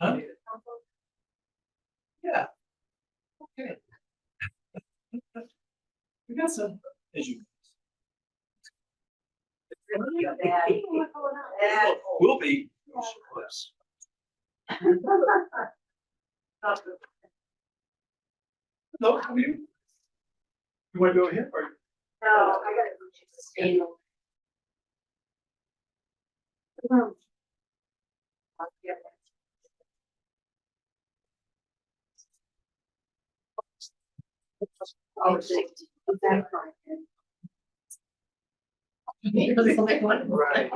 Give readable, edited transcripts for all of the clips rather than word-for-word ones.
Huh? Yeah. Okay. We got some, as you. Will be. No, I mean, you want to go ahead or? No, I gotta stay. Right.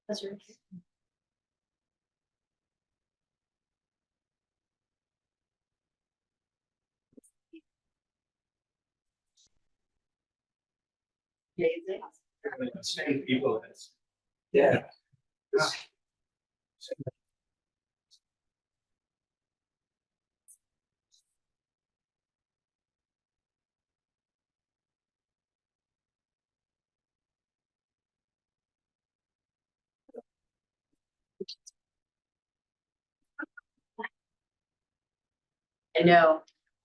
That's right. Same people. Yeah. I know.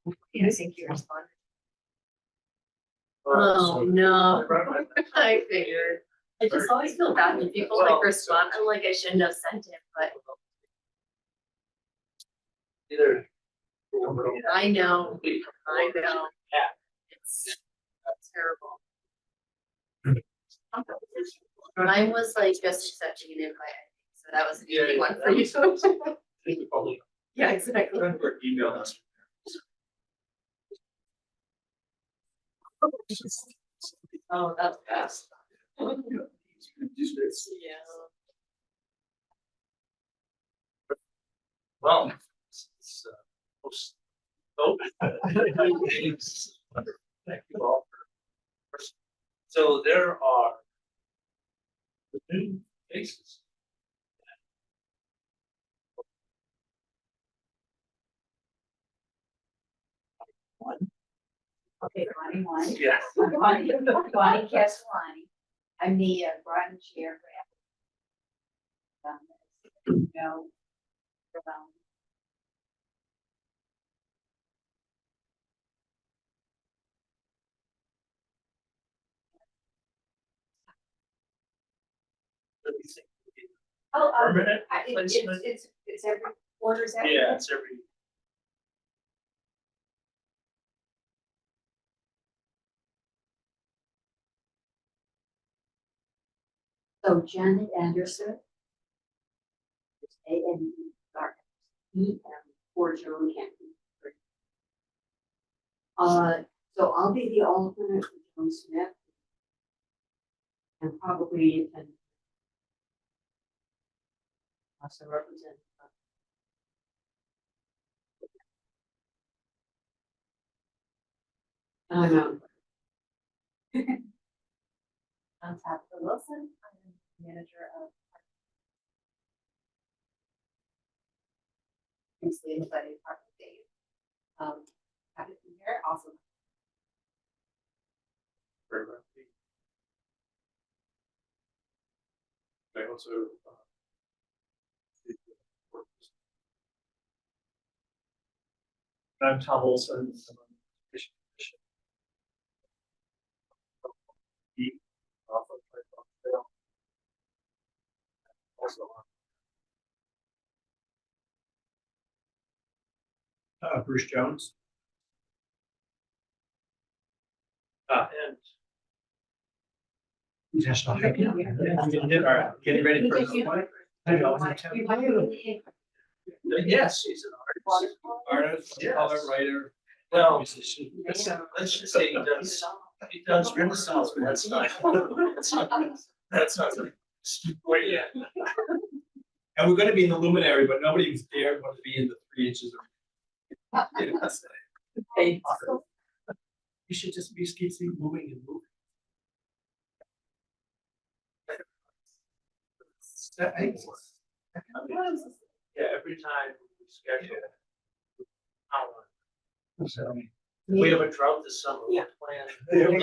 I think you responded. Oh, no. I figured. I just always feel bad when people like respond. I'm like, I shouldn't have sent it, but Either. I know. I know. It's terrible. Mine was like just accepting an invite, so that was an easy one for you. Yeah, exactly. Email us. Oh, that's fast. Yeah. Well. Oh. Thank you all. So there are the new faces. Okay, Bonnie one. Yeah. Bonnie Castellani. I'm the Groton chair for. No. Oh, Permanent placement? it's every quarter, is that? Yeah, it's every. So Janet Anderson. It's ANDERSEM for Joan Campbell. So I'll be the alternate for Joan Smith. And probably can. Also represent. I know. I'm Tabitha Wilson. I'm manager of. Previously in the budget department days. Have it here also. I also. I'm Tom Olson. Bruce Jones. And. National. All right, getting ready for the one. Yes, he's an artist, color writer. Well, let's just say he does Renaissance, but that's not. That's not. Where yet. And we're gonna be in the luminary, but nobody was there, wanted to be in the 3 inches of. You should just keep moving and moving. Yeah, every time we schedule. So, if we have a drought this summer, we'll plan. Every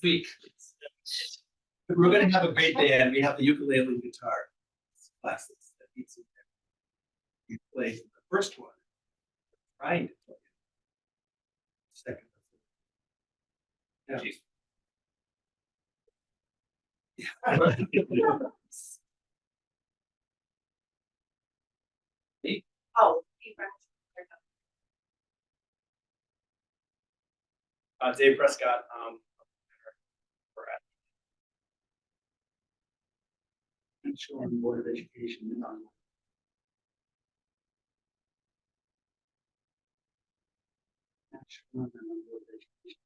week. We're gonna have a great day, and we have the ukulele and guitar. classes that he's in there. He plays in the first one, trying to play it. Second. Yeah. Oh, be friends. Dave Prescott, for National Board of Education. National Board of Education.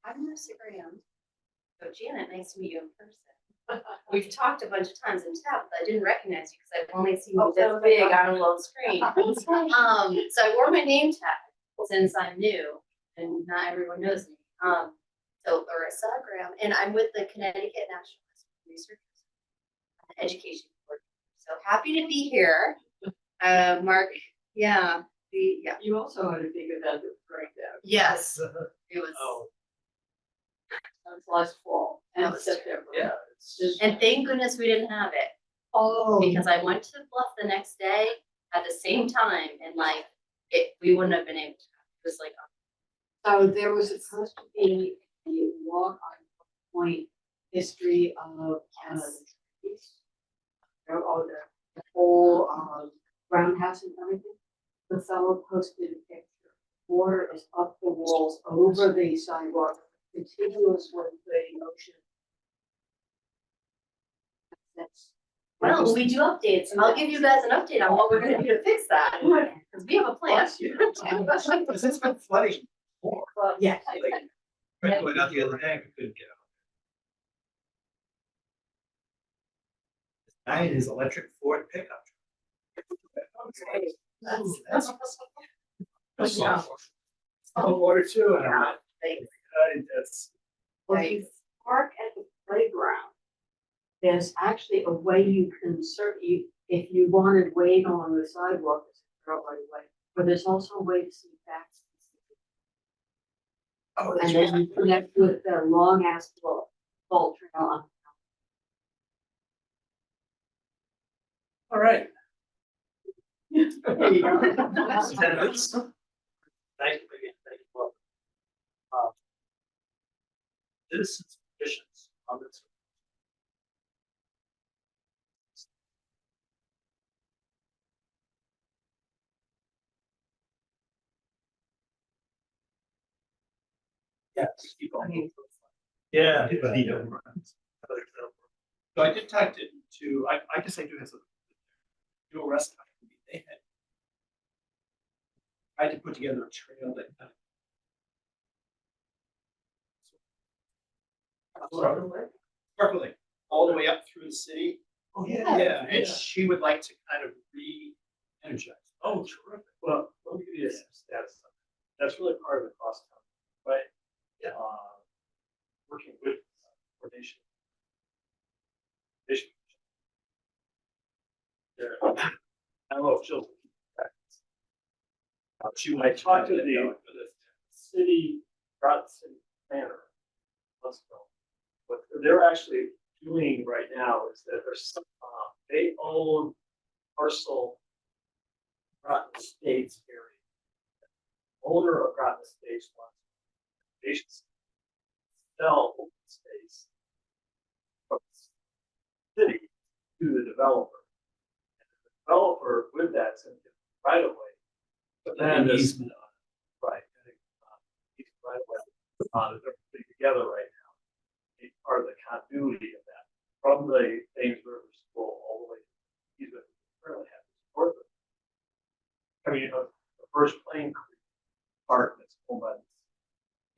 I'm Marissa Graham. So Janet, nice to meet you in person. We've talked a bunch of times in chat, but I didn't recognize you because I've only seen you this big on a little screen. So I wore my name tag since I'm new and not everyone knows me. So Larissa Graham, and I'm with the Connecticut National Research Education Board. So happy to be here. Mark, yeah, You also had a big event with breakdown. yes, it was. Oh, That was last fall That and was- September. yeah. It's And thank goodness we didn't have it. Oh. Because I went to the bluff the next day at the same time and like we wouldn't have been able to. It was like, So there was supposed to be a walk on point history of, the whole, roundhouse and everything. The fellow posted a picture. Water is up the walls, over the sidewalk, contiguous with the ocean. That's. well, we do updates. I'll give you guys an update on what we're gonna do to fix that. Cause we have a plan. Because it's been flooding before. Well, yeah. Like, going out the other day, we couldn't get out. Nine is electric Ford pickup. That's. Oh, water too. And I'm like, Thanks. that's. Well, if you park at the playground, there's actually a way you can if you wanted wait on the sidewalk, it's a right away. But there's also a way to see facts. Oh, And that's then right. you connect with the long ass vault trail on. All right. There you go. 10 minutes. Thank you again. Thank you. Well, citizens petitions, comments. Yes. Keep on. Yeah. So I did talk to I guess I do have some. Dual rest. They had tried to put together a trail that kind of. Sparkling, all the way up through the city. Oh, Yeah, and she would like to kind of re-energize. Oh, terrific. Well, let me give you a status. That's really part of the cost, right? Yeah. Working with coordination. Vision. Yeah. I don't know if she'll. She might talk to the city, Groton city planner. Let's go. What they're actually doing right now is that there's some, they own parcel Groton Estates area. Owner of Groton Estates wants to sell open space from the city to the developer. And the developer with that's going to get right away. But then this, easement. right, he's right away. They're putting together right now. It's part of the continuity of that from the Thames River School all the way. He's going to currently have to support them. I mean, the first Plain Creek part that's owned by the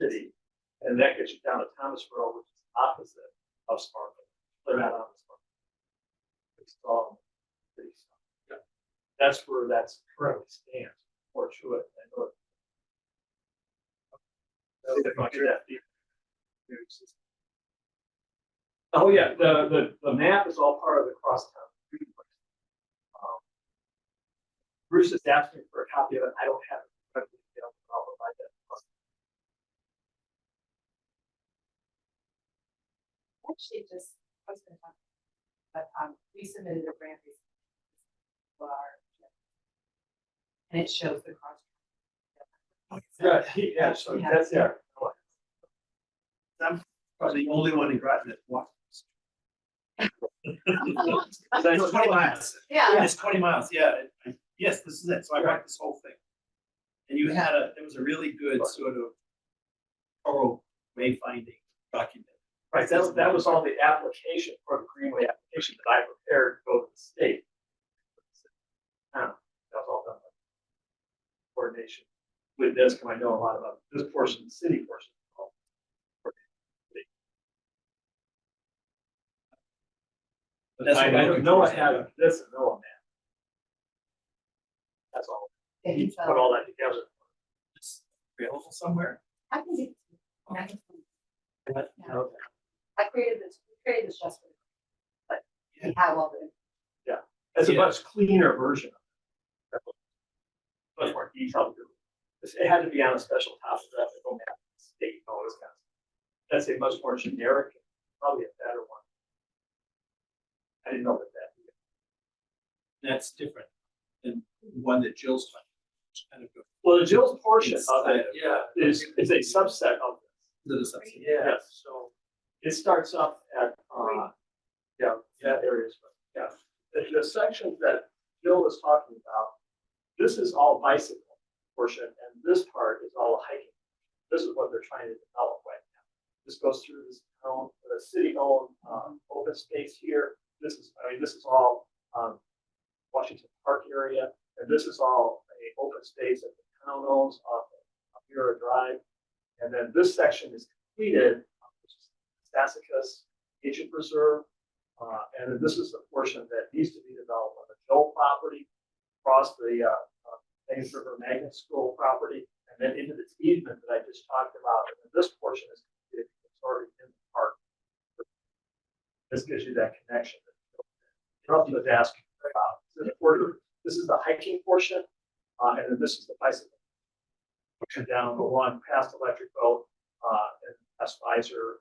city, and that gets you down to Thomasville, which is opposite of Sparkle. They're not on Sparkle. It's all city stuff. Yeah. That's where that's currently stands. Or to it. I know it. Oh yeah, the map is all part of the crosstown. Bruce is asking for a copy of it. I don't have it. I'll provide that. Actually, just, I was gonna talk, but, we submitted a grant recently for our, and it shows the cross. Yeah, so that's there. I'm probably the only one in Groton that walks. It's 20 miles. Yeah. It's 20 miles, yeah. Yes, this is it. So I walked this whole thing. And there was a really good sort of thorough wayfinding document. Right, that was all the application for the Greenway application that I prepared to go to the state. That was all done. By coordination with this, because I know a lot about this portion, the city portion. But that's what I I'm looking know for. I have this and Noah man. That's all. He put all that together. It's available somewhere. I can do. Okay. I created this just for, but we have all the. It's a Yeah. much cleaner version of it. Much more detailed. It had to be on a special topographic map, state, all this kind of stuff. That's a much more generic, probably a better one. I didn't know that. That's different than the one that Jill's talking about. It's kind of good. Well, the Jill's portion of Inside it, of it. yeah, is a subset of this. Little subsidy. Yes, so it starts up at, that area, yeah. The sections that Jill was talking about, this is all bicycle portion, and this part is all hiking. This is what they're trying to develop right now. This goes through this town, the city-owned, open space here. This is all, Washington Park area, and this is all a open space that the town owns off Mira Drive. And then this section is completed, which is Sassacus Nature Preserve. And then this is the portion that needs to be developed on the Joe property, across the Thames River Magnet School property, and then into this easement that I just talked about. And then this portion is completed, it's already in the park. This gives you that connection. Trump was asking about. This is the hiking portion, and then this is the bicycle. Pushing down the one past Electric Boat, and past Pfizer.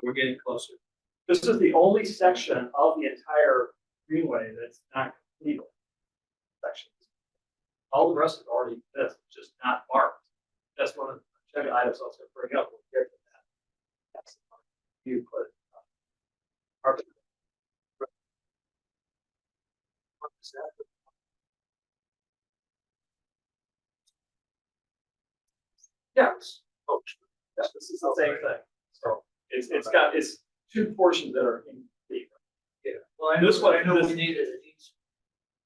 We're getting closer. This is the only section of the entire greenway that's not completed. Sections. All the rest is already exists, just not marked. That's one of the items I was going to bring up. We'll get to that. That's you put. Yes. Oh, yes, this is the same thing. So it's two portions that are incomplete. Yeah. Well, I know, This one- I know this- we needed it.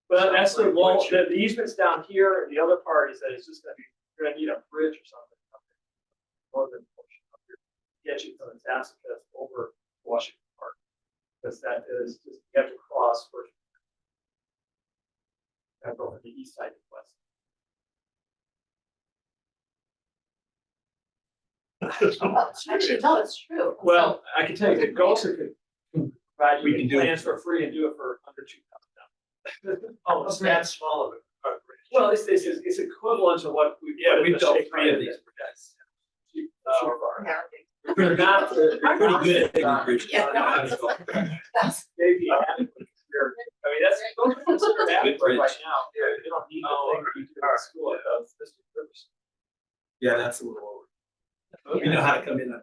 But that's the Like wall, what the easement's down here, and the other part is that it's just gonna be, you're gonna need a bridge or something. Up there. Northern portion up here, get you from the Sassacus over Washington Park. Because that is just, you have to cross first. And go from the east side to the west. Actually, no, it's true. Well, I can tell you, the GOSA could provide We you can with do it. plans for free and do it for under $2,000. Oh, it's that small of a bridge. Well, it's equivalent to what we. Yeah, put in we've the built shape 3 of right these. now. We're Not the- We're pretty good at big bridges. Yeah. That's, Maybe adequate compared- I mean, those are considered adequate bridge. right now. You don't need Oh, the thing you do at school. Yeah, that's a little over. We know how to come in up.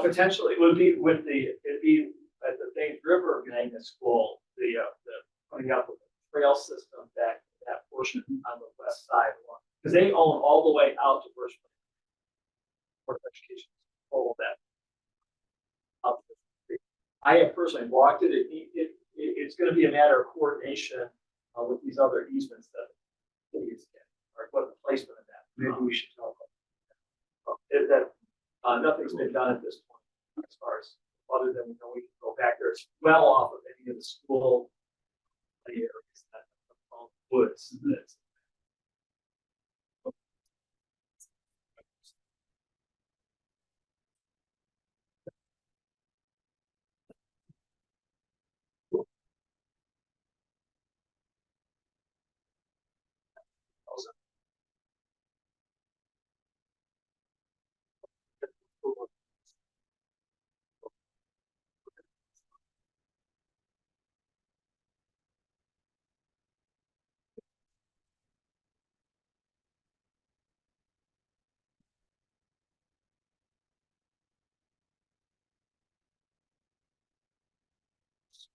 Potentially, it would be with it'd be at the Thames River Magnet School, the putting up with the trail system that portion on the west side one. Because they own all the way out to Bushman. Board of Education, all of that. Up the street. I have personally walked it, it's gonna be a matter of coordination with these other easements that cities get, or what the placement of that. Maybe we should talk about that. Nothing's been done at this point, as far as, other than, we can go back there, it's well off of any of the school areas that are woods. That's-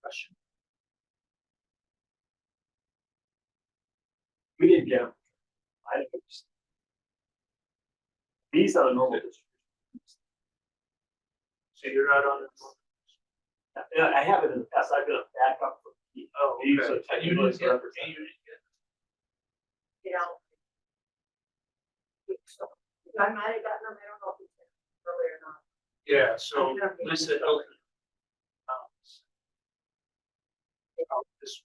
question. We didn't get them. I didn't understand. These are the normal distributions. So you're not on the. Yeah, I have it in the past, I've been a backup for. Oh, These okay. are You technically didn't get, represented. you didn't get. You know. I might have gotten them, I don't know if it's earlier or not. Yeah, so I don't know. Lisa, this,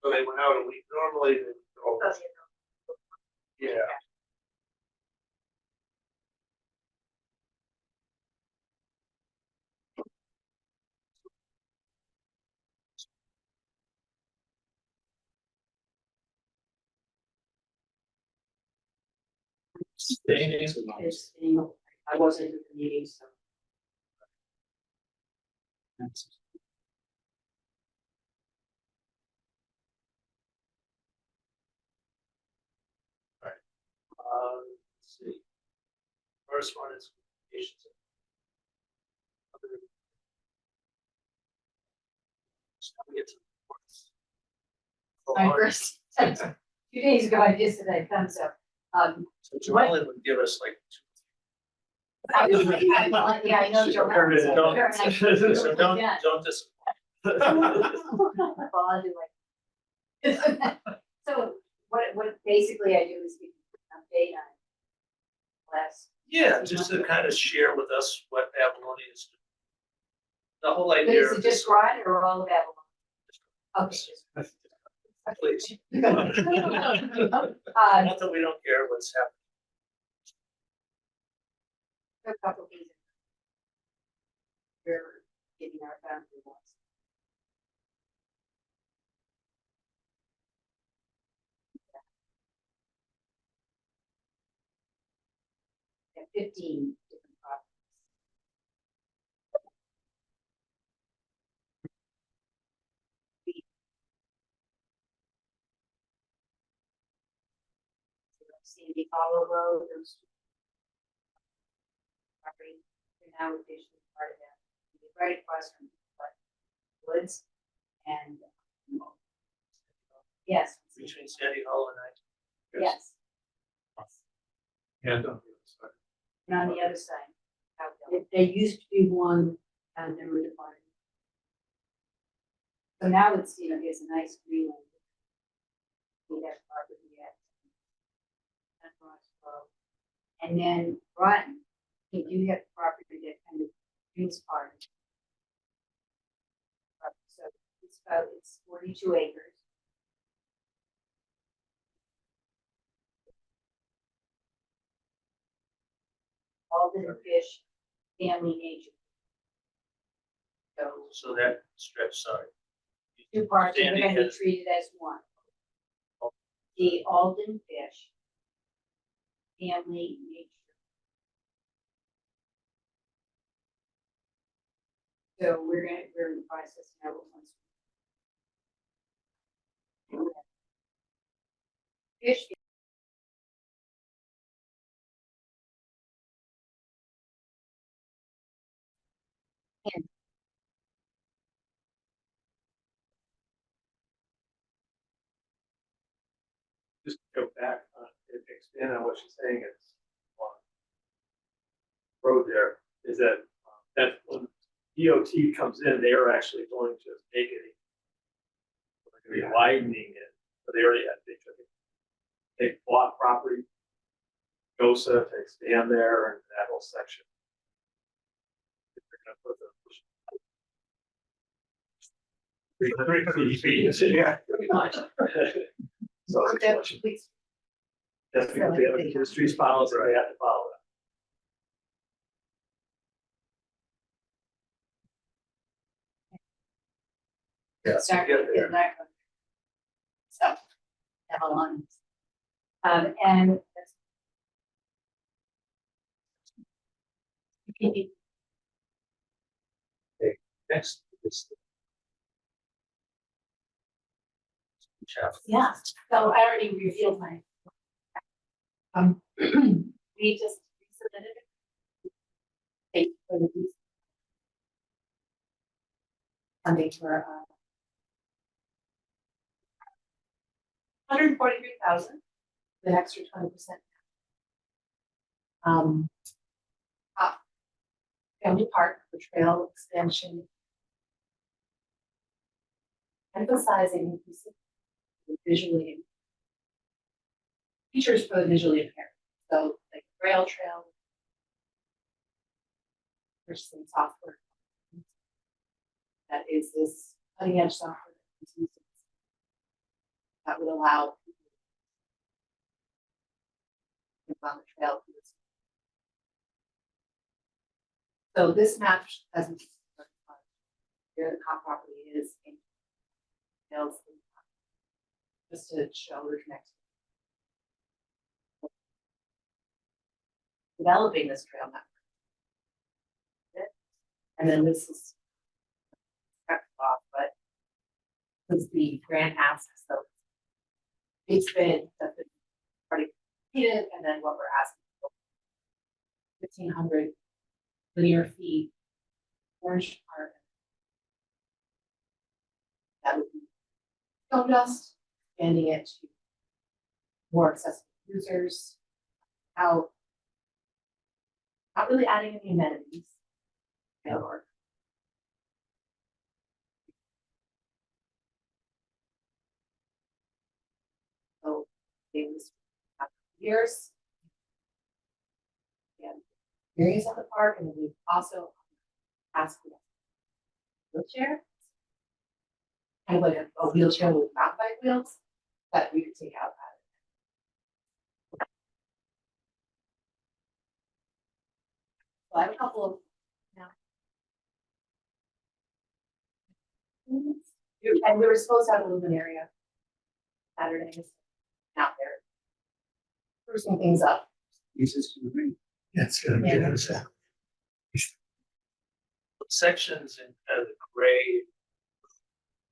so they went out a week, normally they go, yeah. It's, you know, I wasn't at the meeting, so. Let's see. First one is communications. So we get to the My reports. first, 2 days ago, I just said I'd come, so, So Joellen would give us like yeah, I know Joe. Sure, has- don't- sure, and I- two. So don't Yeah. disappoint. Well, I'll do like. So what basically I do is give you an update on last. Yeah, just to kind of share with us what Avalon is. The whole But idea. is it just Groton or all of Avalon? Okay. just- Please. Not Not that we don't care what's happening. a couple things. We're getting our boundary laws. We have 15 different properties. Sandy Hollow Road, those two property, they're now officially part of that. We're right across from Woods and yes, Between Sandy Hall and I. yes, And. and on the other side. out there. There used to be one and they were defined. So now it's, you know, there's a nice green one. We have property yet. And then Groton, we do have property that kind of is part of it. So it's 42 acres. Alden Fish Family Nature. So So that stretch, sorry. two parts are Sandy gonna be has- treated as one. The Alden Fish Family Nature. So we're in the process now. Fish. Just go back, and expand on what she's saying, it's on road there, is that, that when DOT comes in, they are actually going to make it. They're gonna be widening it, but they already had, they took it. They bought property, GOSA to expand there and that whole section. They're gonna put the. 300 feet, yeah, pretty much. So. That's because they have the industry's policy, they have to follow that. Yeah, Start get with there. that one. So, Avalon. And that's. Next is. Chapter. Yeah, so I already revealed my. We just resubmitted it. Thank you for the. Funding for, $143,000, an extra 20%. Uh, Family Park for trail extension. Emphasizing visually features for the visually impaired. So like rail trail. Purchasing software. That is this cutting edge software that would allow people to on the trail. So this map doesn't where the cop property is in hills, just to show the connection. Developing this trail network. And then this is off, but this is the grant ask. So it's been already completed, and then what we're asking for 1,500 linear feet, Orange Park. That would be stone dust, expanding it to more accessible users. How not really adding any amenities. Or so things years. And areas of the park, and we've also asked for wheelchair. Kind of like a wheelchair with mountain bike wheels that we could take out that. So I have a couple of and we were supposed to have a Lumen area Saturdays out there. Sprucing things up. It's gonna be Yeah. sections in the gray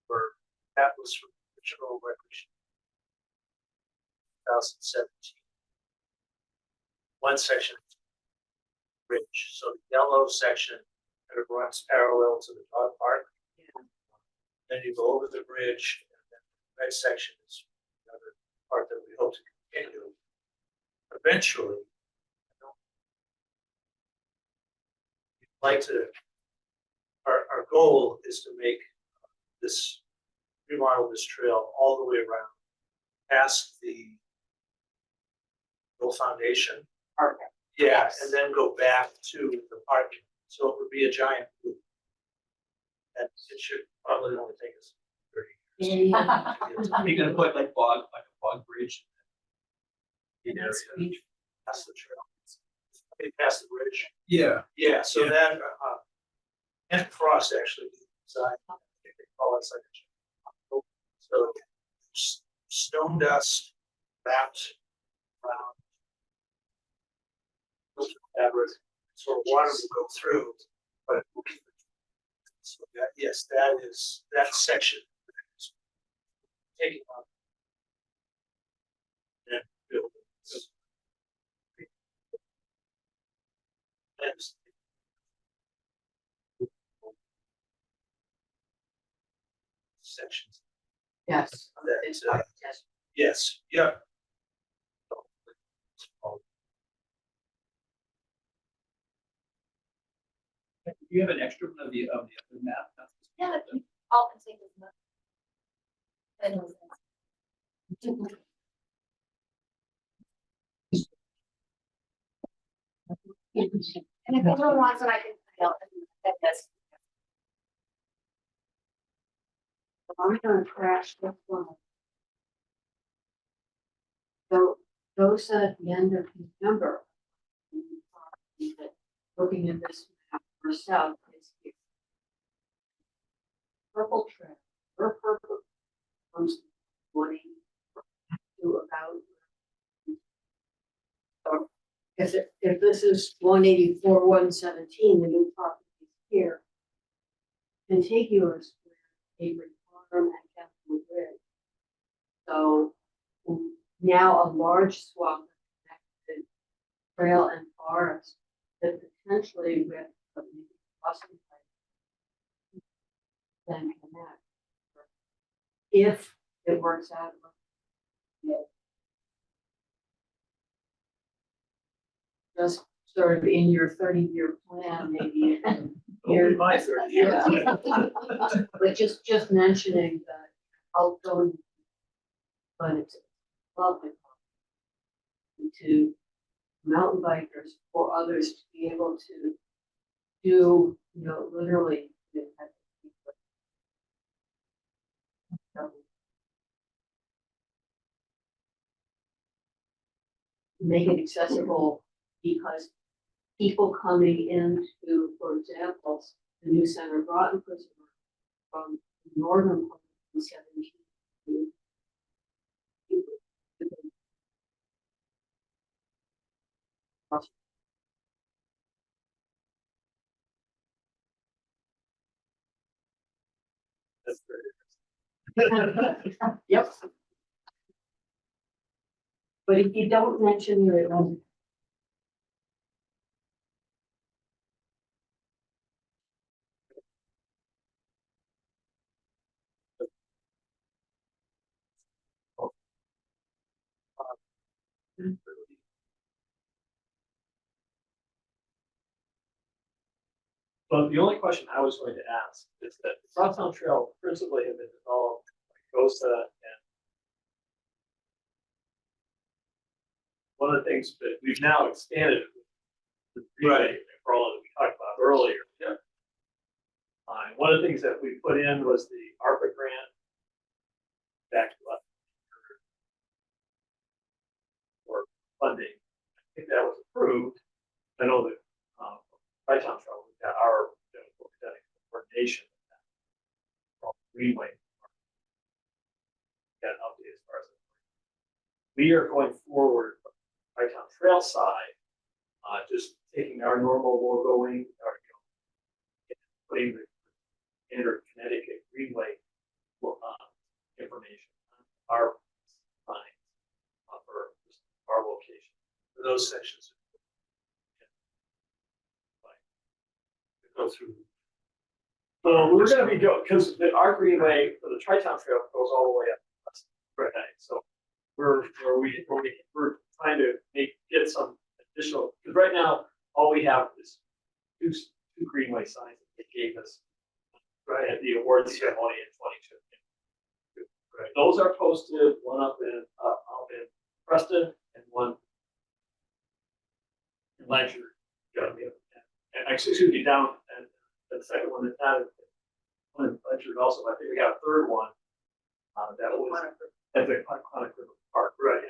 were, that was from original recognition. 2017. One section bridge, so the yellow section that runs parallel to the dog park. Then you go over the bridge, and then the red section is another part that we hope to continue. Eventually, we'd like to, our goal is to make this, remodel this trail all the way around, past the old foundation. Perfect. Yeah, and then go back to the parking, so it would be a giant loop. And it should probably only take us 30 years. Yeah. You're gonna put like a bog bridge. The area past the trail. Okay, past the bridge. Yeah. Yeah, so Yeah. then, and cross actually, side, I think they call it like a. So stone dust wrapped around. Fabric, so water will go through, but it will keep it. So that, yes, that section is taking on. And build. Sections. Yes. That, yes, yeah. Do you have an extra one of the other map? Yeah, all can take as much. And if anyone wants it, I can help. Yes. I'm gonna crash this one. So those at the end of November. Looking at this map herself is here. Purple trail, her purple comes morning to about. If this is 184, 117, the new property is here. Contiguous with Avery Farm and Capitol Bridge. So now a large swath of connected trail and forest that potentially with a crossing place then connect. If it works out Just sort of in your 30-year plan, maybe. Only my 30 years. But just mentioning that outgoing, but it's lovely to mountain bikers or others to be able to do, literally. Make it accessible because people coming into, for example, the new center of Groton prison from the northern part of 17. That's very Yep. But if you don't mention your own. But the only question I was going to ask is that the Crosstown Trail principally had been developed by GOSA, and one of the things that we've now expanded the relay for all that we talked about earlier. Yeah. One of the things that we put in was the ARPA grant back to us for funding. I think that was approved. I know that Town Trail, we got our coordination with that. Greenway. Got an update as far as we are going forward from the Town Trail side, just taking our normal logoing, or putting the standard Connecticut Greenway information on our sign for our location. For those sections. Go through. We're going to be because our Greenway for the Tri-Town Trail goes all the way up. Right. So we're trying to get some additional, because right now all we have is two Greenway signs that they gave us right at the awards ceremony in 22. Right. Those are posted, one up in Preston and one in Lancaster. Excuse me, down, and the second one is down one in Lancaster also. I think we got a third one that was at the Connecticut Park. Right. Yeah.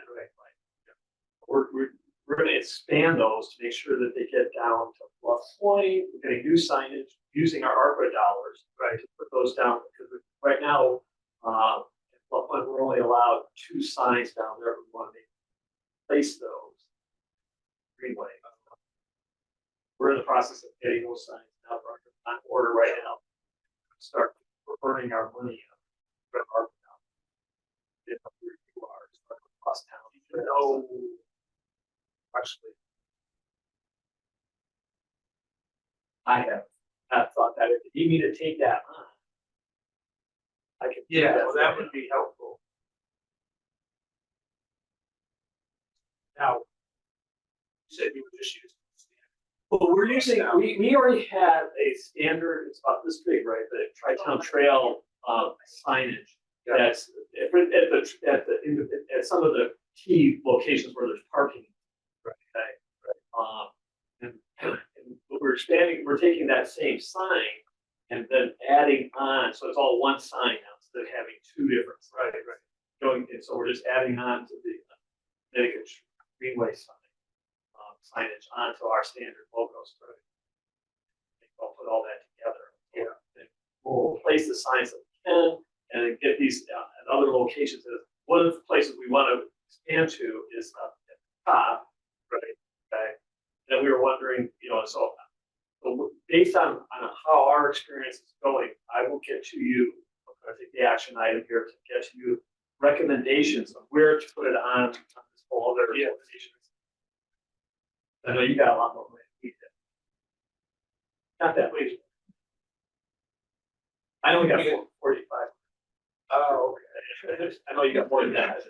We're going to expand those to make sure that they get down to Bluff Point. We're getting new signage using our ARPA dollars, right, to put those down, because right now, at Bluff Point, we're only allowed 2 signs down there. We want to place those Greenway. We're in the process of getting those signs now. We're on order right now. Start burning our money up. Across town. No, actually, I have not thought that if you need to take that on, I can. Yeah, well, that would be helpful. Now, you said you were just using. Well, we're using, we already have a standard, it's about this big, right, the Tri-Town Trail signage. That's at some of the key locations where there's parking. Right. Okay. And we're expanding, we're taking that same sign and then adding on, so it's all one sign now instead of having 2 different signs. Right. And so we're just adding on to the Connecticut Greenway sign. Signage onto our standard logos. Right? We'll put all that together. Yeah. And we'll place the signs that we can, and then get these at other locations. One of the places we want to expand to is up at the top, right? Okay. And we were wondering, so based on how our experience is going, I will get to you. I think the action item here to get to you recommendations of where to put it on this whole other organization. I know you got a lot more money to eat that. Not that way. I know we got 45. Oh, okay. I know you got more than that.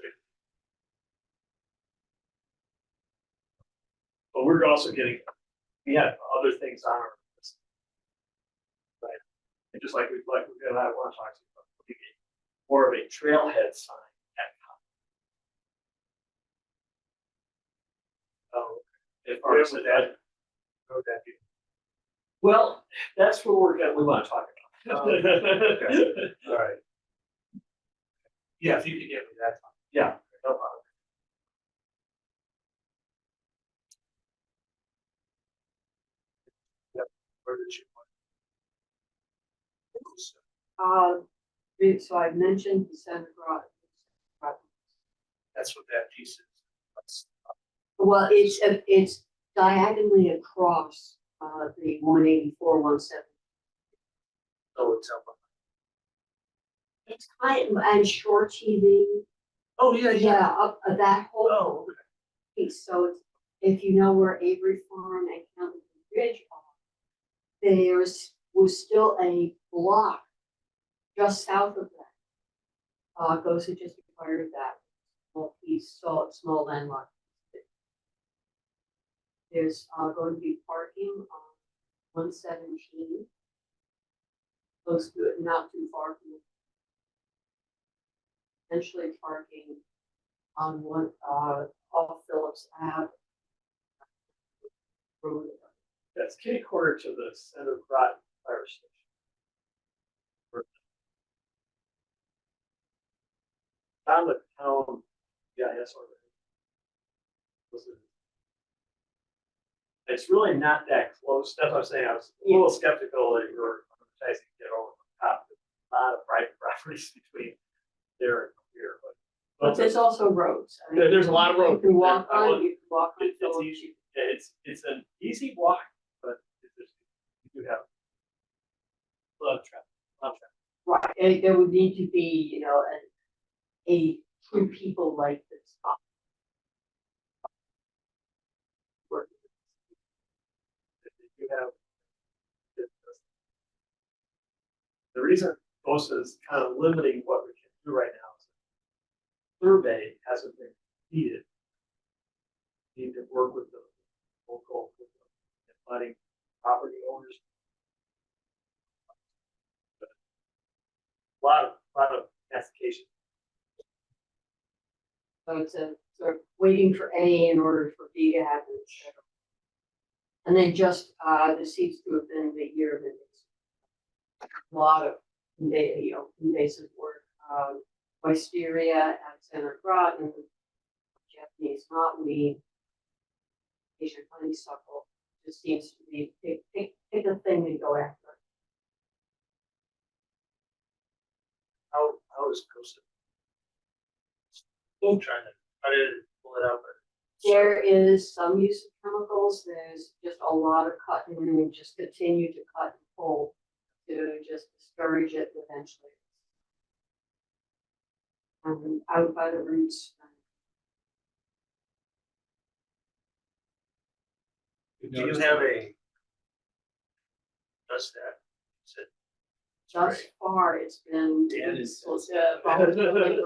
But we're also getting, we had other things on our list. Right, and just like we're gonna have one talking about, putting more of a trailhead sign at. If Where ours would is that- Where would that be? well, that's what we want to talk about. Oh, okay. All right. Yeah, if you could get me that. Yeah, no problem. Where did you? So I mentioned the center garage. That's what that piece is. That's- Well, it's diagonally across, the 184-170. Oh, it's up. It's kind of, and short TV, Oh, yeah, yeah, up, that whole Oh, okay. piece, so it's, if you know where Avery Farm and County Bridge are, was still a block just south of that. Those who just acquired that small piece, small landlocked. There's, going to be parking on 117. Close to it, not too far from it. Potentially parking on one, off Phillips Ave. Road. That's kitty corner to the center of Groton Fire Station. On the town, yeah, yes, already. It's really not that close. That's what I'm saying. I was a little skeptical that you were advertising to get over the top. There's a lot of private properties between there and here, But there's also roads. I mean, There's a lot of roads. You can walk I will- on, you can walk on It's Phillips. easy, it's an easy walk, but you do have a lot of traffic, Right, and there would need to be, a few people like this. Working. You have. The reason most is kind of limiting what we can do right now is survey hasn't been completed. Need to work with the local, letting property owners. A lot of applications. So it's a sort of waiting for A in order for B to happen. And then just, this seems to have been the year of it. A lot of, invasive work, wisteria at Center Groton, Japanese knotweed, Asian honeysuckle, just seems to be, pick a thing and go after. How is Costa? I'm trying to pull it out, but. There is some use of chemicals, there's just a lot of cutting, and we just continue to cut and pull to just discourage it eventually. Out by the roots. Do you have a? Does that? Is it? Thus far, it's been. Dan is- voluntarily.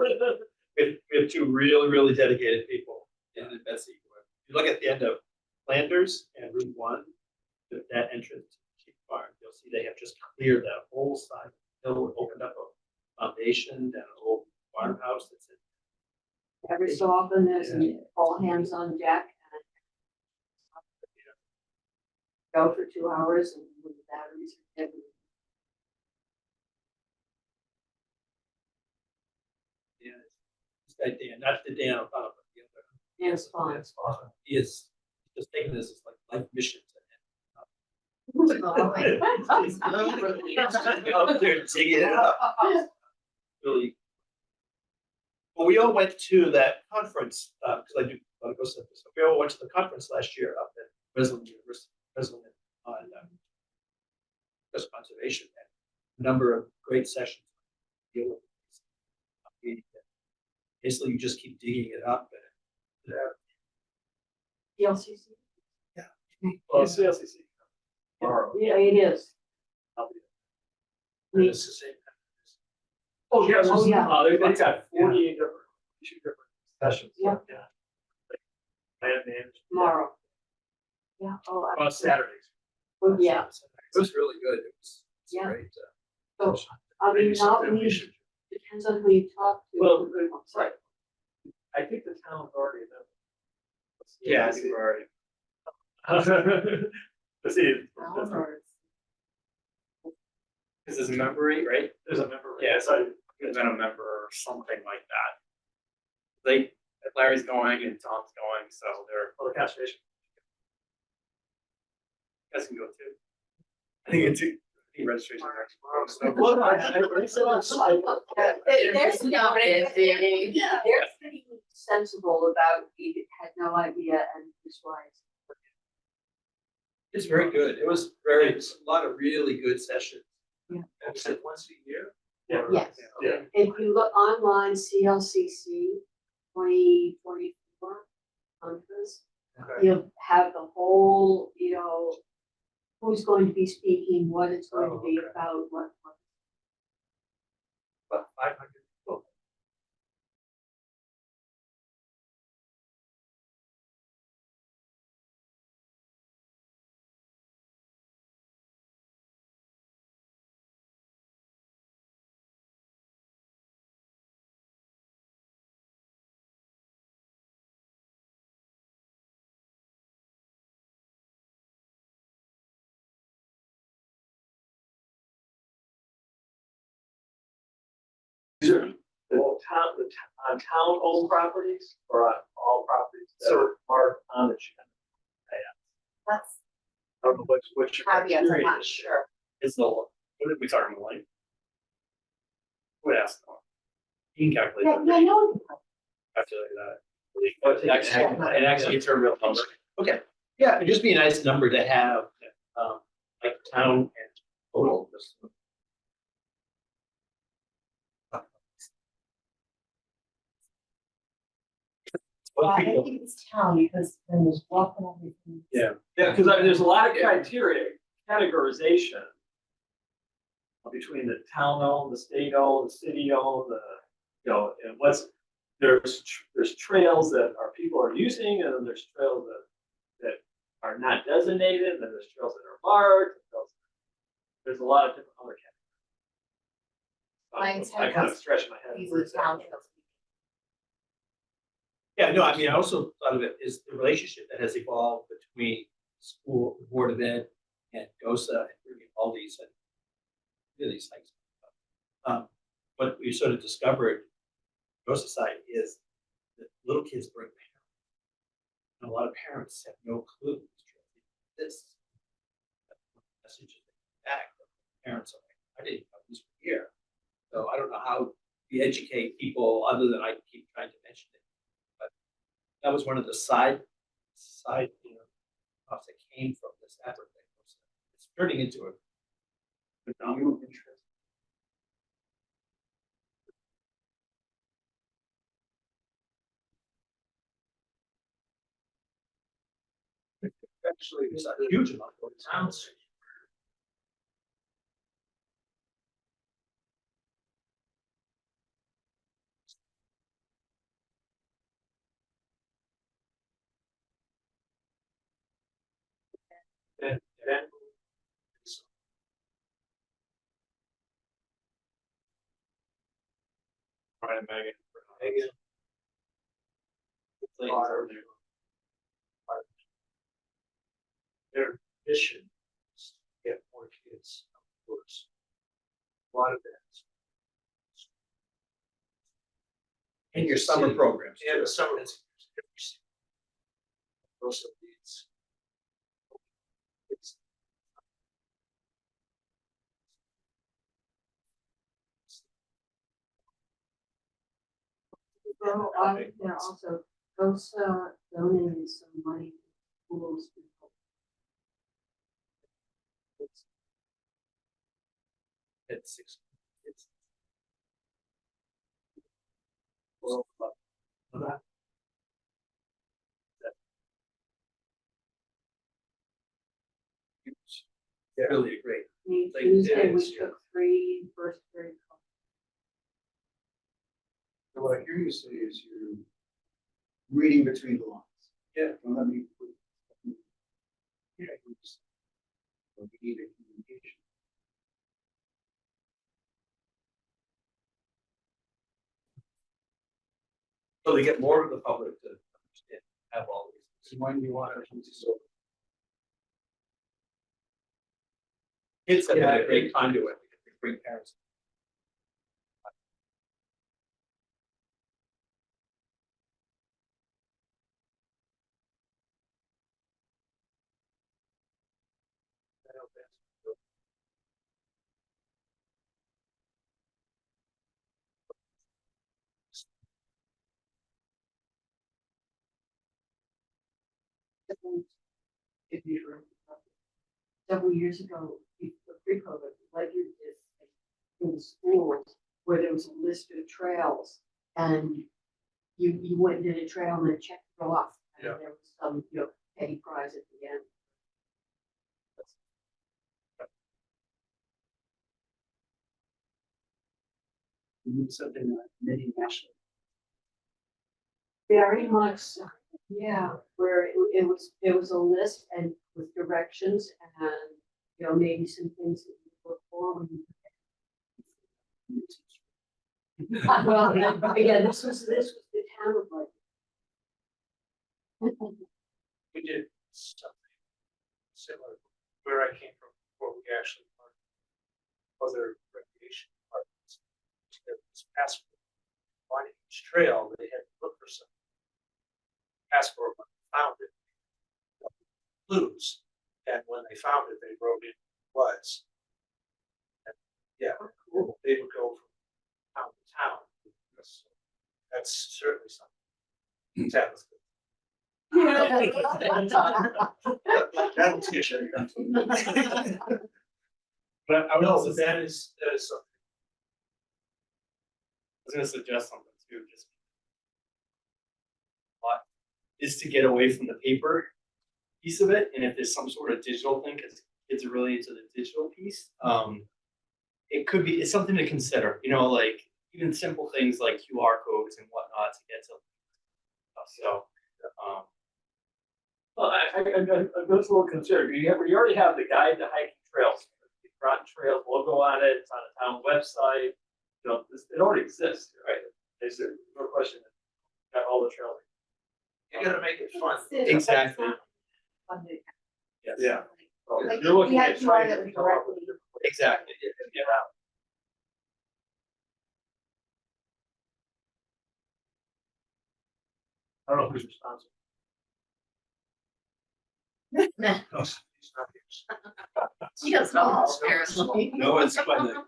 We have two really dedicated people, Dan and Betsy. If you look at the end of Flanders and Route 1, that entrance to the Sheep Farm, you'll see they have just cleared that whole side. They'll open up a foundation and an old farmhouse that's in. Every so often, there's an all hands on deck. And go for 2 hours and when the batteries are dead. This guy Dan, not the Dan on top, but the other. And it's fine. That's awesome. He is just taking this as like life mission. Out there digging it up. Really. Well, we all went to that conference, because I do want to go to this. We all went to the conference last year up at Breslin University, on just conservation. And a number of great sessions. Deal with these. Basically, you just keep digging it up. And, DLCC? Well, it's the LCC. Tomorrow. Yeah, it is. I'll be there. It's the same. Oh, yes. Oh, yeah. They've got 48 different sessions. Yeah. Land management. Tomorrow. Yeah, On Saturdays. well, yeah, It was really good. It was Yeah. great. so, I mean, Maybe not something we we, should. depends on who you talk to. Well, right. I think the town's already done. Yeah, I think we're already. Let's see, Hours. This is a member rate, right? there's a member. Yeah, so I could have been a member or something like that. Like Larry's going and Tom's going, so they're, Oh, the conservation. you guys can go too. I think it's, I think registration. are tomorrow, so- Well, I said on site. There's no big. They're pretty sensible about, he had no idea and this was. It's very good. It was a lot of really good sessions. Yeah. And we said once a year. Yeah. Yes. Yeah. If you look online, CLCC 2024 conference, Okay. you'll have the whole, who's going to be speaking, what it's going to be okay. about, what. About 500 people. Town-owned properties or on all properties that are on the agenda? That's I don't know what's your caveats, I'm criteria not is. sure. It's the, what did we talking about, like? Would ask them. You can calculate Yeah, that. yeah, no, one can Calculate that. But It actually gets a real number. Okay, yeah, it'd just be a nice number to have, like town and total. just- Well, I think it's town because then there's walking everything. Yeah. Yeah, because there's a lot of criteria, categorization between the town-owned, the state-owned, the city-owned, and there's trails that people are using, and then there's trails that are not designated, and then there's trails that are marked. There's a lot of different other categories. My I kind of intent stretch my head. These are town trails. Yeah, no, I mean, I also thought of it as the relationship that has evolved between school, the Board of Ed and GOSA and bringing all these and really these things. What we sort of discovered, GOSA side is that little kids bring parents. And a lot of parents have no clue. This messages back, parents are like, I didn't know this was here. So I don't know how we educate people other than I keep trying to mention it. But that was one of the side thoughts that came from this effort. It's turning into a phenomenal interest. Actually, it's a huge amount of towns. And then Brian Megan. Megan. Things over there. Their mission is to get more kids outdoors. A lot of that. In your summer programs. Yeah, the summer. Most of these. It's Well, there also, GOSA donated some money to schools. It's six. It's. Well, that. Yeah, really great. Like, Tuesday, it's- we took 3 first grade. So what I hear you say is you're reading between the lines. Yeah. Don't let me. Yeah, we just- we need a communication. So they get more of the public to understand, have all these. So when do you want it to be so? Kids have had a great conduit, they bring parents. If you remember, several years ago, pre-COVID, Ledyard did in schools where there was a list of trails and you went and did a trail and then checked it off. And Yeah. there was some, petty prize at the end. We need something many national. Very much, so, yeah, where it was a list and with directions and, maybe some things that you look for when you. Well, and again, this was the town of like. We did something similar where I came from before we actually started other recreation departments. There was passport on each trail, they had to look for some passport when they found it. Clues, and when they found it, they wrote in what it was. And, yeah, they would go from town to town. That's certainly something. That was good. That was good. But I would No, also but say, that is something. I was gonna suggest something too, just. What is to get away from the paper piece of it, and if there's some sort of digital thing, because kids are really into the digital piece, it could be, it's something to consider, like even simple things like QR codes and whatnot to get to. So, Well, I'm just a little concerned, we already have the guide to hiking trails, the Groton Trails logo on it, it's on the town website. It already exists, right? There's no question, got all the trails. You gotta make it fun. exactly, Yes. yeah, So Like, you're looking we had at QR trying that to was come up with directly- different ways exactly. to get out. I don't know who's responsible. No, it's not yours. She does it all, apparently. No, it's quite a,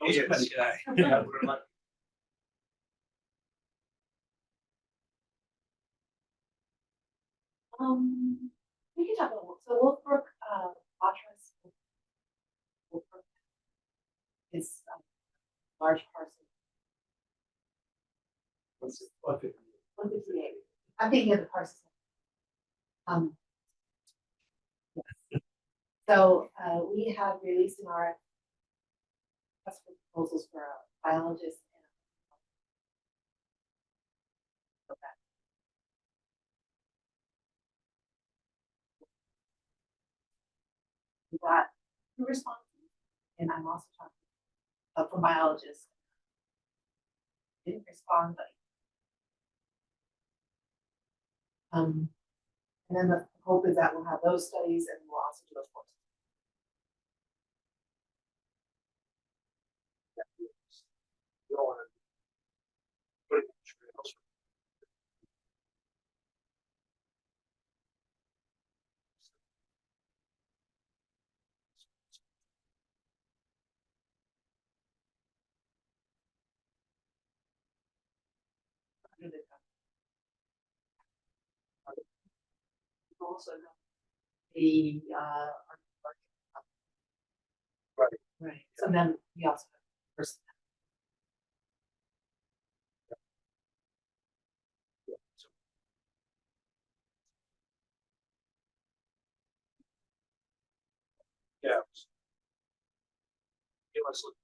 he's quite a guy. Yeah, we're like, We can talk about, so Wolfbrook, Autras. Wolfbrook is a large parcel, What's it? What it- 158. I'm thinking of the parcel. Yes. So, we have released an RFP request for proposals for a biologist and we got 2 responses, and I'm also talking for biologists. Didn't respond, but and then the hope is that we'll have those studies and we'll also do a course. you don't wanna put it in trails. Also the, Right. So then we also have person. Yeah. Okay, let's look.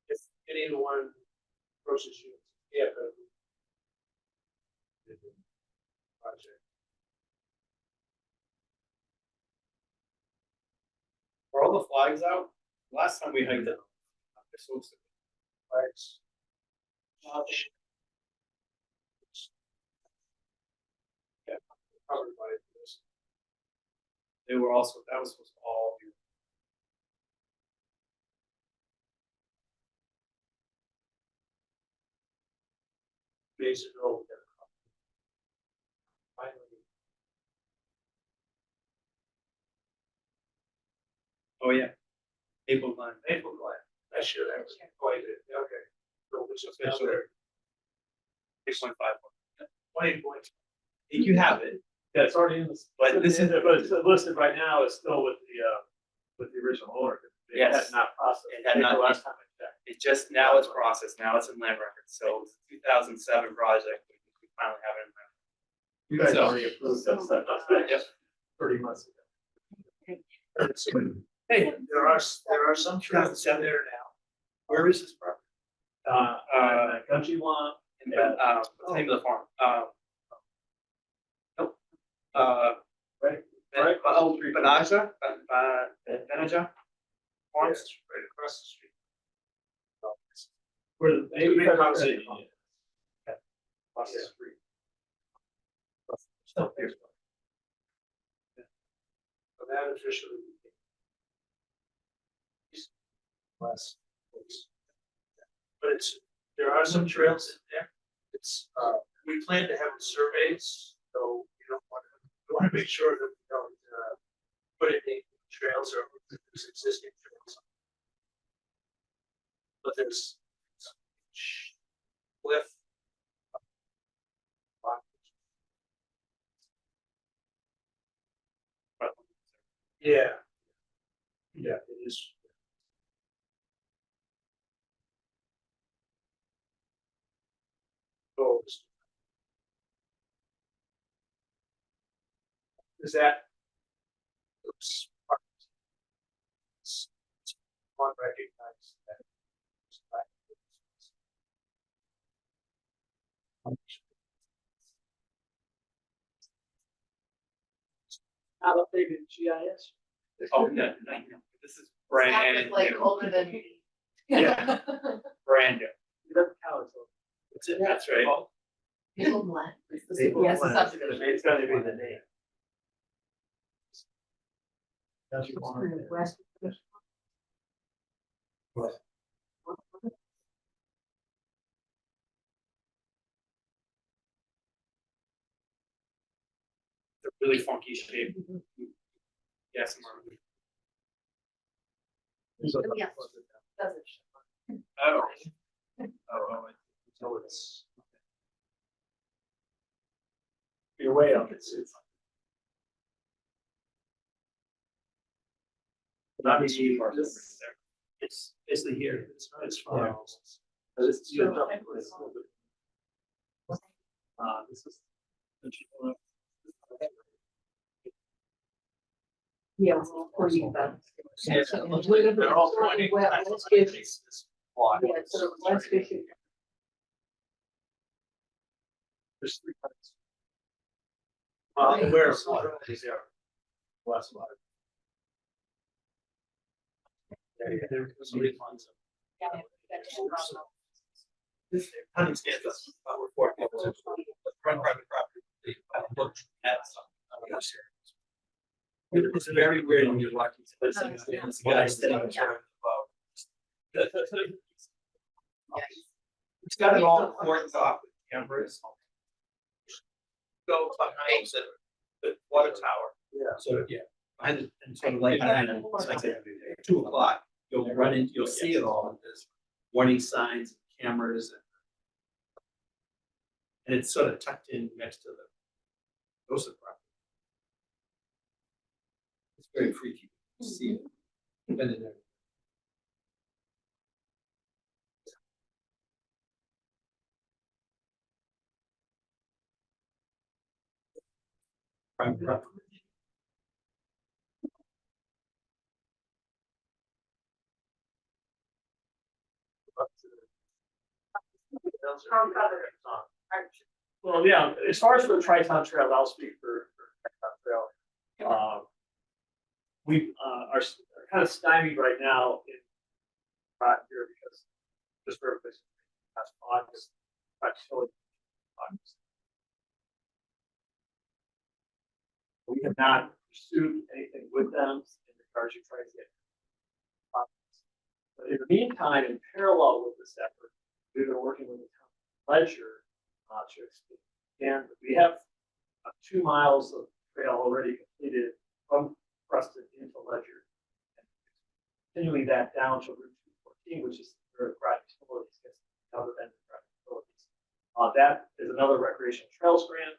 If anyone approaches you. Yeah, but. Project. Are all the flags out? Last time we hiked it. Flags. Yeah, covered by this. They were also, that was supposed to all be. Basic road. Finally. Oh, yeah. April 9. Maple Glen, I should have quite it, okay. So which is now Officially. there, 6.5. 20 points. You have it. Yeah, it's already in the. But this is- But it's listed right now, it's still with the original owner. It Yes. had not processed. It had not- The last time I checked. It just, now it's processed, now it's in land records, so it's a 2007 project, we finally have it in land. You guys So- already approved that stuff, Yep. 30 months ago. Hey, there are some trails in there now. Where is this property? Country One. In, what's the name of the farm? Nope. Right. Oh, Benaja, Benaja? Farms? Yes, right across the street. Where the Maybe baby because credit it- union is. Across the street. Still there. So that officially. Less. But there are some trails in there. We plan to have surveys, so we want to make sure that we don't, put any trails or there's existing trails. But there's. Cliff. Yeah. Yeah, it is. Goes. Is that? Oops. One recognized that. Not updated GIS. Oh, no, this is brand Like new, older than me. Yeah. brand new. You never counted, so. That's right. People blend. Yes, Yes, it's gonna be the name. Country What's One. the west? They're really funky shape. Yes, Yeah. doesn't show. oh. Oh, So it's. You're way up. It's. Not This- easy parts over there. It's basically here, it's not as Yeah. far. This is. This is. Yeah, or you bet. Yeah, it looks like they're all pointing. Well, back to let's the get- base, this plot. Yeah, so let's get you. There's 3 parts. Where's water? Last one. Yeah, there was really fun. Yeah, that's no problem. This hunting stands up, report. Run private property. Look at some. It's very weird when you're walking to this, this guy sitting on the boat. It's got it all cordoned off with cameras. Go behind the water tower. Yeah. So, yeah, behind it, and sort of like, behind it, it's like at 2 o'clock, you'll run in, you'll see it all, there's warning signs, cameras. And it's sort of tucked in next to the Joseph property. It's very freaky to see. Been in there. Prime property. Well, yeah, as far as the Tri-Town Trail, I'll speak for Tri-Town Trail. We are kind of stymied right now in here because just for everybody's past August, actually August. We have not pursued anything with them in regards to trying to get. But in the meantime, in parallel with this effort, we've been working with the town ledger to expand. And we have 2 miles of trail already completed from Preston into Ledger. And continuing that down to Route 214, which is where Groton Utilities gets other than Groton Utilities. That is another recreation trails grant.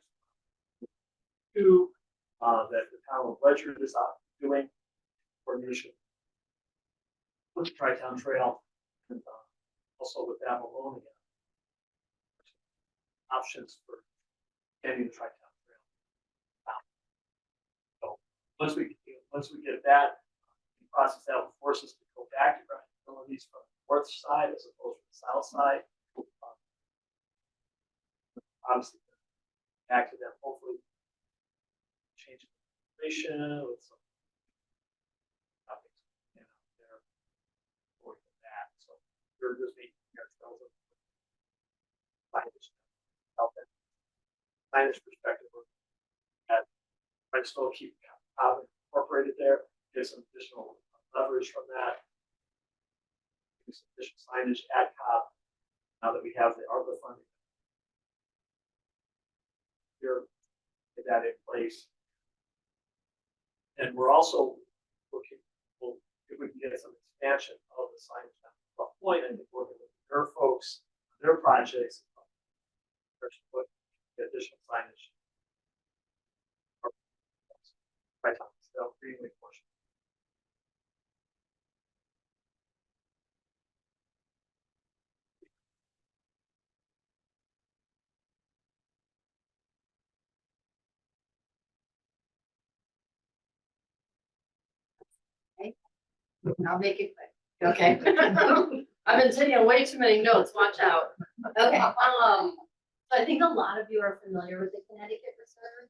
That the town of Ledger is doing coordination with the Tri-Town Trail and also with Avalonia. Options for getting the Tri-Town Trail. So once we get that process, that will force us to go back to Groton Utilities from the north side as opposed to the south side. Obviously, back to them, hopefully change the information with some topics there for that. So we're just making ourselves signage perspective. At I still keep incorporated there, get some additional leverage from that. Some additional signage at COP now that we have the ARPA funding. Here, get that in place. And we're also looking, if we can get some expansion of the signage at some point, and working with their folks, their projects, put additional signage. Right on, so greenway portion. I'll make it quick. Okay. I've been taking way too many notes, watch out. Okay, so I think a lot of you are familiar with the Connecticut Reserve,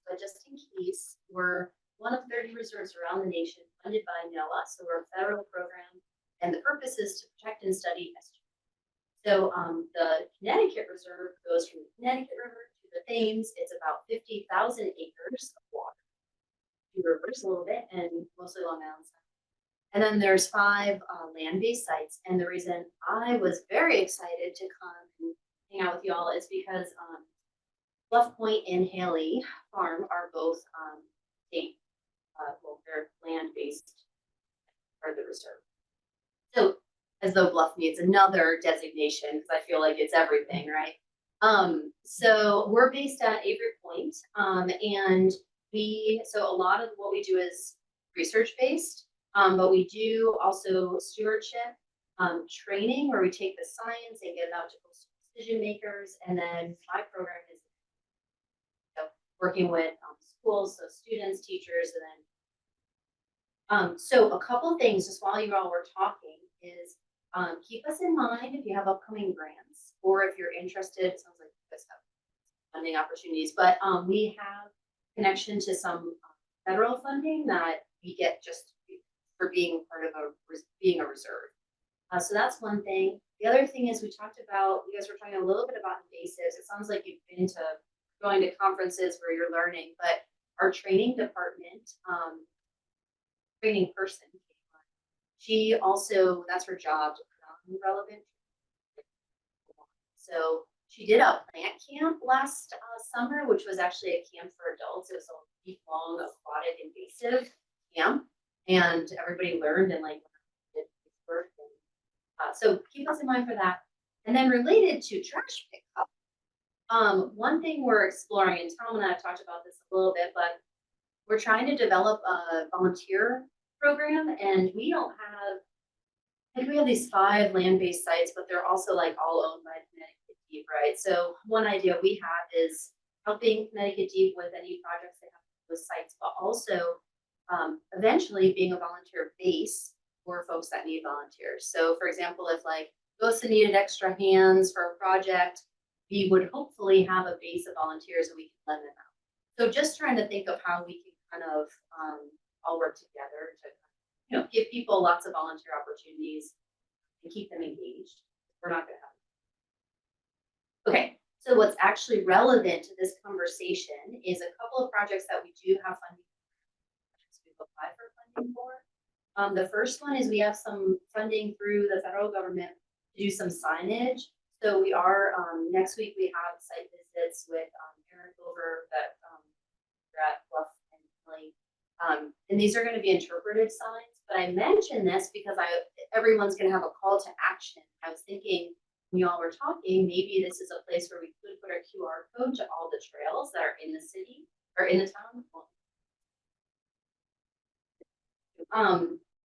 but just in case, we're one of 30 reserves around the nation funded by NOAA, so we're a federal program, and the purpose is to protect and study estuaries. So the Connecticut Reserve goes from the Connecticut River to the Thames. It's about 50,000 acres of water. Two rivers a little bit, and mostly Long Island side. And then there's 5 land-based sites. And the reason I was very excited to come and hang out with y'all is because Bluff Point and Haley Farm are both state, they're land-based part of the reserve. So as though Bluff needs another designation, because I feel like it's everything, right? So we're based at Avery Point, and so a lot of what we do is research-based. But we do also stewardship, training where we take the science and get it out to decision makers. And then my program is working with schools, so students, teachers, and then so a couple things just while you all were talking is keep us in mind if you have upcoming grants or if you're interested. It sounds like you guys have funding opportunities, but we have connection to some federal funding that we get just for being part of being a reserve. So that's one thing. The other thing is we talked about, you guys were talking a little bit about invasives. It sounds like you've been to going to conferences where you're learning, but our training department, training person, she also, that's her job to put on relevant. So she did a plant camp last summer, which was actually a camp for adults. It was a week-long aquatic invasive camp. And everybody learned and like did work. So keep us in mind for that. And then related to trash pickup, one thing we're exploring, and Tom and I have talked about this a little bit, but we're trying to develop a volunteer program, and we don't have. I think we have these 5 land-based sites, but they're also like all owned by Connecticut Deep, right? So one idea we have is helping Connecticut Deep with any projects they have with sites, but also eventually being a volunteer base for folks that need volunteers. So for example, if like Bosa needed extra hands for a project, we would hopefully have a base of volunteers that we can lend them out. So just trying to think of how we can kind of all work together to, give people lots of volunteer opportunities and keep them engaged. We're not gonna have. Okay, so what's actually relevant to this conversation is a couple of projects that we do have funding. We've applied for funding for. The first one is we have some funding through the federal government to do some signage. So we are, next week we have site visits with Aaron over that we're at Bluff and Lake. And these are going to be interpretive signs, but I mention this because everyone's going to have a call to action. I was thinking when y'all were talking, maybe this is a place where we could put our QR code to all the trails that are in the city or in the town.